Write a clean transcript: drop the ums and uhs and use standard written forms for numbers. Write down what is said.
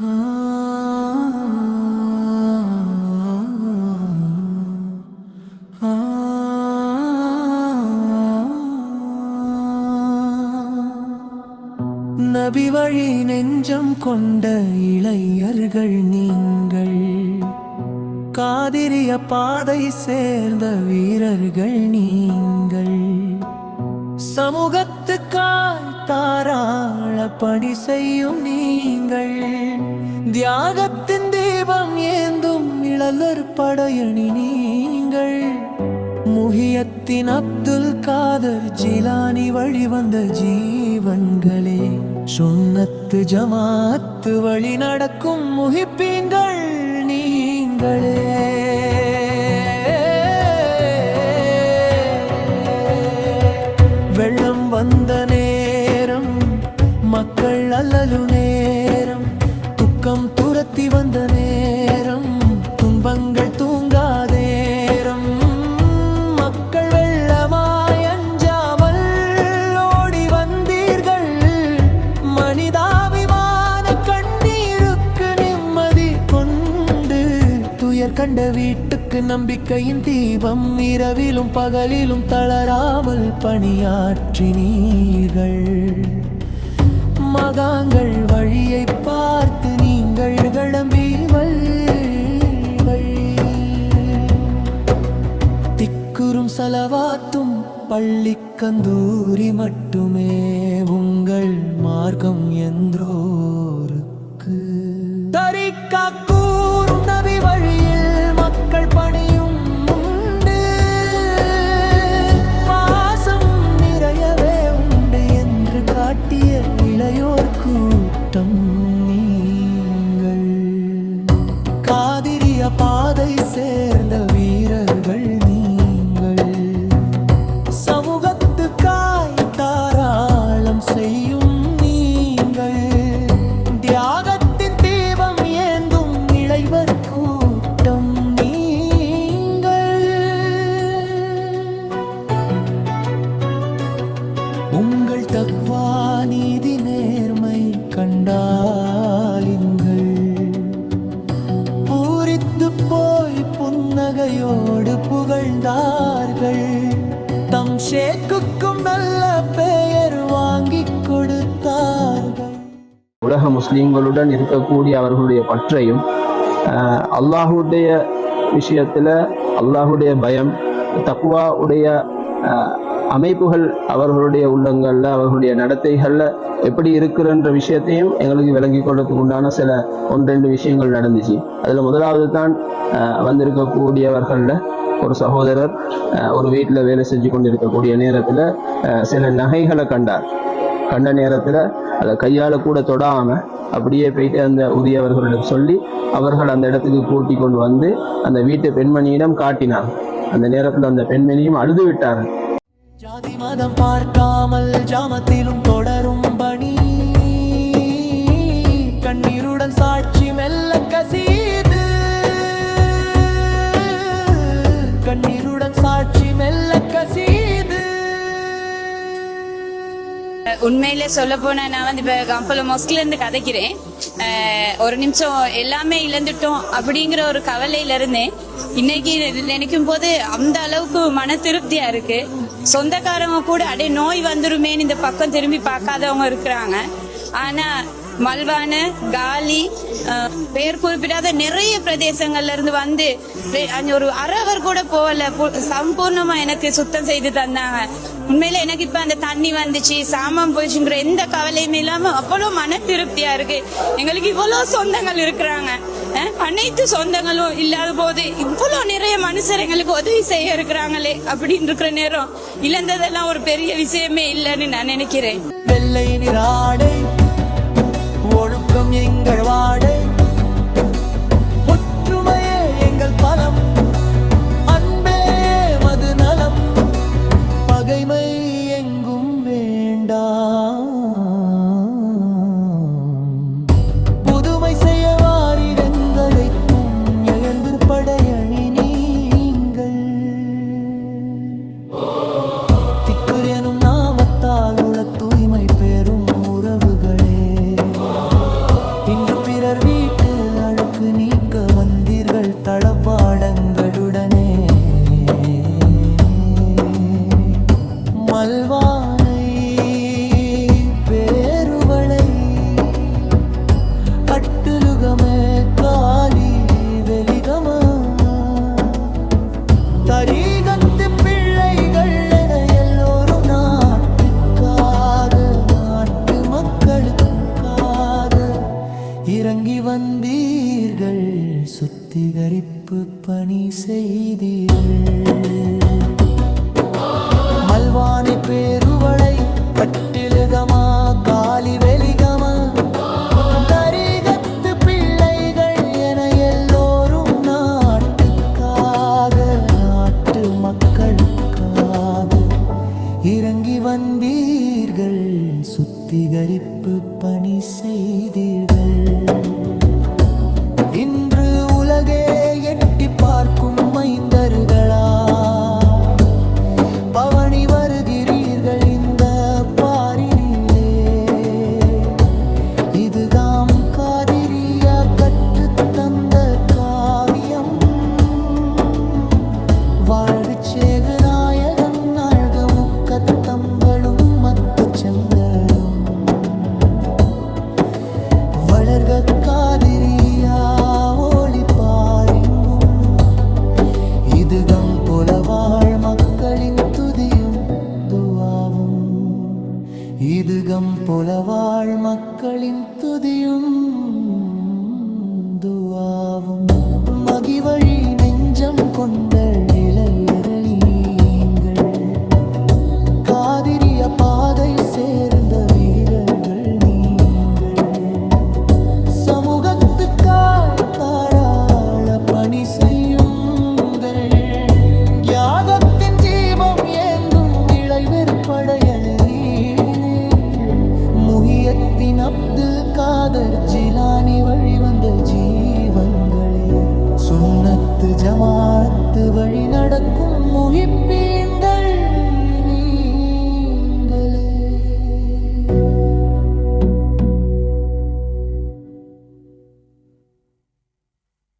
நபி வழி நெஞ்சம் கொண்ட இளைஞர்கள் நீங்கள், காதிரிய பாதை சேர்ந்த வீரர்கள் நீங்கள், சமூகத்துக்காய் தாராள பணி செய்யும் நீங்கள், தியாகத்தின் தீபம் ஏந்தும் இளலர் படையணி நீங்கள், முஹியத்தின் அப்துல் காதர் ஜிலானி வழி வந்த ஜீவன்களே, சுன்னத்து ஜமாத்து வழி நடக்கும் முஹிப்பீன்கள் நீங்களே. வெள்ளம் வந்த நேரம், மக்கள் அல்லலு நேரம், துக்கம் துரத்தி வந்த நேரம், துன்பங்கள் தூங்கா நேரம், மக்கள் வெள்ளமாய் அஞ்சாமல் ஓடி வந்தீர்கள், மனிதாபிமான கண்ணீருக்கு நிம்மதி கொண்டு, துயர் கண்ட வீட்டுக்கு நம்பிக்கையின் தீபம், இரவிலும் பகலிலும் தளராமல் பணியாற்றினீர்கள். மகாங்கள் வழியை பார்த்து நீங்கள் கிளம்பி திக்குறும் சலவாத்தும் பள்ளி கந்தூரி மட்டுமே உங்கள் மார்க்கம் என்றோருக்கு. தரிக்கா கூறும் நபி வழியில் மக்கள் பணியும் உண்டு, பாசம் நிறையவே உண்டு என்று காட்டிய இளையோர் கூட்டம் நீங்கள், காதிரிய பாதை சேர்ந்த வீரர்கள் நீங்கள், சமூகத்துக்காய் தாராளம் செய்யும் நீங்கள், தியாகத்தின் தீபம் ஏந்தும் இளைவர் கூட்டம் நீங்கள். உங்கள் தக்வா நீதி நேர்மை கண்டாலிங்கள், பூரித்து போய் புன்னகையோடு புகழ்ந்தார்கள், தம் ஷேக்குக்கும் நல்ல பெயர் வாங்கிக் கொடுத்தார்கள். உலக முஸ்லீம்களுடன் இருக்கக்கூடிய அவர்களுடைய பற்றையும், அல்லாஹுடைய விஷயத்தில் அல்லாஹுடைய பயம், தக்வா உடைய அமைப்புகள் அவர்களுடைய உள்ளங்களில் அவர்களுடைய நடத்தைகளில் எப்படி இருக்குன்ற விஷயத்தையும் எங்களுக்கு விளங்கி கொள்றதுக்கு உண்டான சில 1-2 விஷயங்கள் நடந்துச்சு. அதில் முதலாவது தான் வந்திருக்கக்கூடியவர்களில் ஒரு சகோதரர் ஒரு வீட்டில் வேலை செஞ்சு கொண்டிருக்கக்கூடிய நேரத்தில் சில நகைகளை கண்ட நேரத்தில் அதை கையால் கூட தொடாமல் அப்படியே போயிட்டு அந்த உரியவர்களிடம் சொல்லி அவர்கள் அந்த இடத்துக்கு கூட்டி கொண்டு வந்து அந்த வீட்டு பெண்மணியிடம் காட்டினார். அந்த நேரத்தில் அந்த பெண்மணியும் அழுது விட்டார். ஜாதி மதம் பார்க்காமல் ஜாமத்திலும் தொடரும் பணி, கண்ணீருடன் சாட்சி மெல்ல கசியுது, கண்ணீருடன் சாட்சி மெல்ல கசியுது. உண்மையிலே சொல்ல போனா நான் இப்ப கம்பல மொஸ்க்ல இருந்து கதைக்கிறேன். ஒரு நிமிஷம் எல்லாமே இழந்துட்டோம் அப்படிங்கிற ஒரு கவலையில இருந்தேன். இன்னைக்கு நினைக்கும் போது அந்த அளவுக்கு மன திருப்தியா இருக்கு. சொந்தக்காரங்க கூட அடே நோய் வந்துருமேன்னு இந்த பக்கம் திரும்பி பார்க்காதவங்க இருக்கிறாங்க. ஆனா மல்வான, காலி, பெயர் குறிப்பிடாத நிறைய பிரதேசங்கள்ல இருந்து வந்து ஒரு அரவர் கூட போகல, சம்பூர்ணமா எனக்கு சுத்தம் செய்து தந்தாங்க. உண்மையில எனக்கு இப்ப அந்த தண்ணி வந்துச்சு, சாமான் போயிடுச்சுங்கிற எந்த கவலையுமே இல்லாம அவ்வளவு மன திருப்தியா இருக்கு. எங்களுக்கு இவ்வளவு சொந்தங்கள் இருக்கிறாங்க, அனைத்து சொந்தங்களும் இல்லாத போது இவ்வளவு நிறைய மனுஷர் எங்களுக்கு உதவி செய்ய இருக்கிறாங்களே அப்படின்னு இருக்கிற நேரம் இழந்ததெல்லாம் ஒரு பெரிய விஷயமே இல்லைன்னு நான் நினைக்கிறேன். வெள்ளை நிறாடை ஒழுக்கம் எங்கள் வாடை, ஒற்றுமையே எங்கள் பலம், அன்பே மது நலம், பகைமை எங்கும் வேண்டாம், புதுமை செய்ய வாரிடங்களைக்கும் எழுந்து படையணி நீங்கள், திக்குரியனும் நாமத்தால் உள்ள தூய்மை பெறும் உறவுகளே, இன்று பிறர் இறங்கி வந்தீர்கள் சுத்திகரிப்பு பணி செய்தீர்கள்